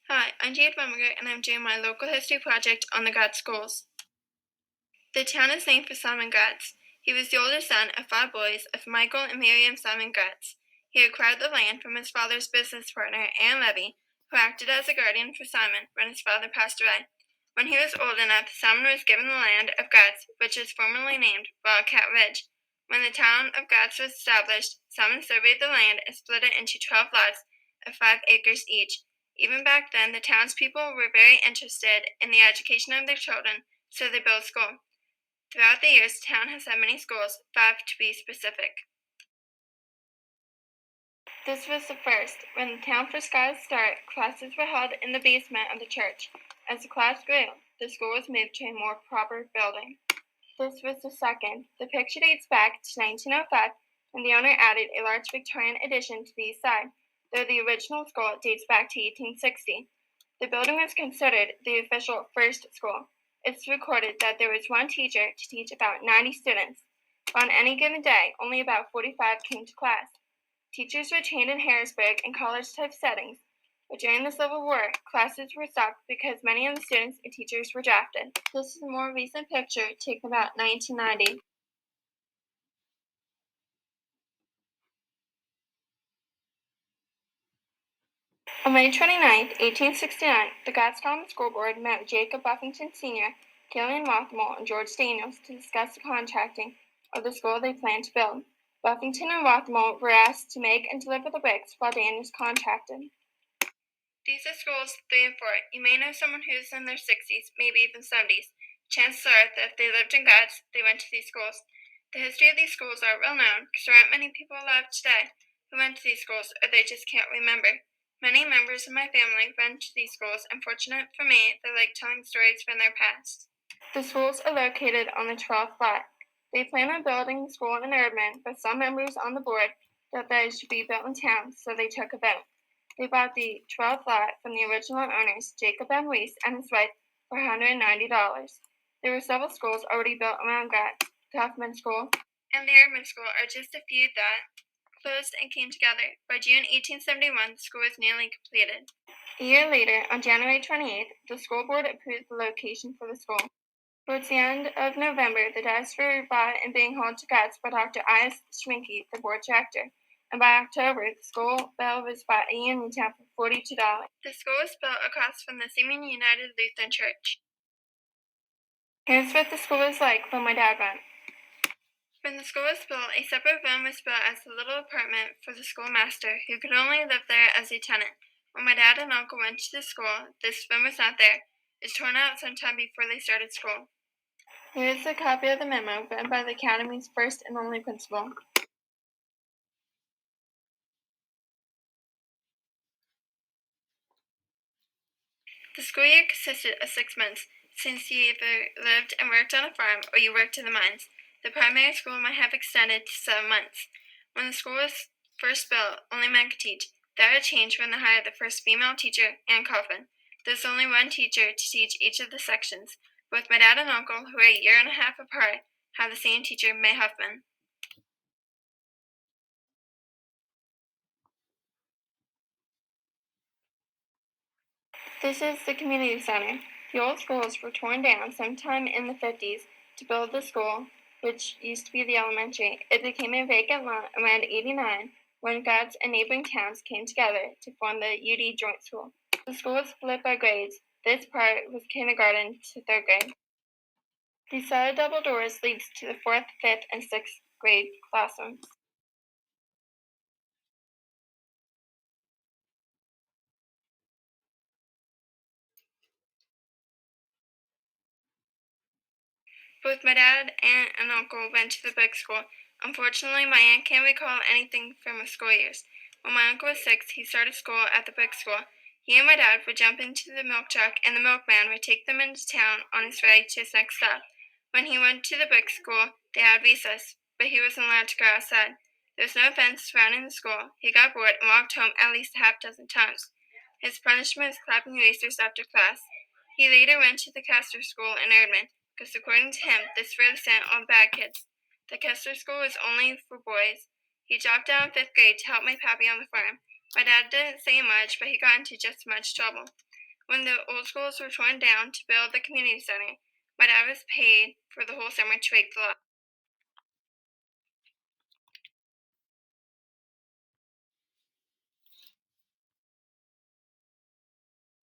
Hi, I'm Jade Romberger, and I'm doing my local history project on the Gratz Schools. The town is named for Simon Gratz. He was the oldest son of 5 boys of Michael and Miriam Simon Gratz. He acquired the land from his father's business partner, Anne Levy, who acted as a guardian for Simon when his father passed away. When he was old enough, Simon was given the land of Gratz, which is formerly named Wildcat Ridge. When the town of Gratz was established, Simon surveyed the land and split it into 12 lots of 5 acres each. Even back then, the townspeople were very interested in the education of their children, so they built schools. Throughout the years, the town has had many schools, 5 to be specific. This was the first. When the town first got its start, classes were held in the basement of the church. As the class grew, the school was moved to a more proper building. This was the second. The picture dates back to 1905, when the owner added a large Victorian addition to the east side, though the original school dates back to 1860. The building was considered the official first school. It's recorded that there was one teacher to teach about 90 students. On any given day, only about 45 came to class. Teachers were trained in Harrisburg and college-type settings, but during the Civil War, classes were stopped because many of the students and teachers were drafted. This is a more recent picture taken about 1990. On May 29, 1869, the Gratz Common School Board met with Jacob Buffington Sr., Gillian Rothmel, and George Daniels to discuss the contracting of the school they planned to build. Buffington and Rothmel were asked to make and deliver the bricks while Daniels contracted. These are schools 3 and 4. You may know someone who is in their 60s, maybe even 70s. Chances are that if they lived in Gratz, they went to these schools. The history of these schools are well known because there aren't many people alive today who went to these schools, or they just can't remember. Many members of my family went to these schools, and fortunate for me, they like telling stories from their past. The schools are located on the 12th lot. They plan on building the school in Erdman, but some members on the board thought that it should be built in town, so they took a vote. They bought the 12th lot from the original owners, Jacob M. Weiss and his wife, for $190. There were several schools already built around Gratz. The Huffman School and the Erdman School are just a few that closed and came together. By June 1871, the school was nearly completed. A year later, on January 28th, the school board approved the location for the school. Towards the end of November, the desks were bought and being hauled to Gratz by Dr. I.S. Schminke, the board director, and by October, the school bell was bought at Uniontown for $42. The school was built across from the Seaman United Lutheran Church. Here's what the school was like when my dad went. When the school was built, a separate room was built as a little apartment for the schoolmaster, who could only live there as a tenant. When my dad and uncle went to the school, this room was not there. It was torn out sometime before they started school. Here is a copy of the memo written by the Academy's first and only principal. The school year consisted of 6 months, since you either lived and worked on a farm or you worked in the mines. The primary school might have extended to 7 months. When the school was first built, only men could teach. That had changed when they hired the first female teacher, Ann Coffin. There was only one teacher to teach each of the sections. Both my dad and uncle, who were a year and a half apart, had the same teacher, May Huffman. This is the community center. The old schools were torn down sometime in the 50s to build the school, which used to be the elementary. It became a vacant lot around 89 when Gratz and neighboring towns came together to form the UD Joint School. The school was split by grades. This part was kindergarten to 3rd grade. The set of double doors leads to the 4th, 5th, and 6th grade classrooms. Both my dad, aunt, and uncle went to the big school. Unfortunately, my aunt can't recall anything from his school years. When my uncle was 6, he started school at the big school. He and my dad would jump into the milk truck, and the milkman would take them into town on his way to his next stop. When he went to the big school, they had recess, but he wasn't allowed to go outside. There was no fence surrounding the school. He got bored and walked home at least a half dozen times. His punishment was clapping erasers after class. He later went to the Castor School in Erdman, because according to him, this really sent all the bad kids. The Kessler School was only for boys. He dropped out in 5th grade to help my pappy on the farm. My dad didn't say much, but he got into just as much trouble. When the old schools were torn down to build the community center, my dad was paid for the whole summer to rake the lot.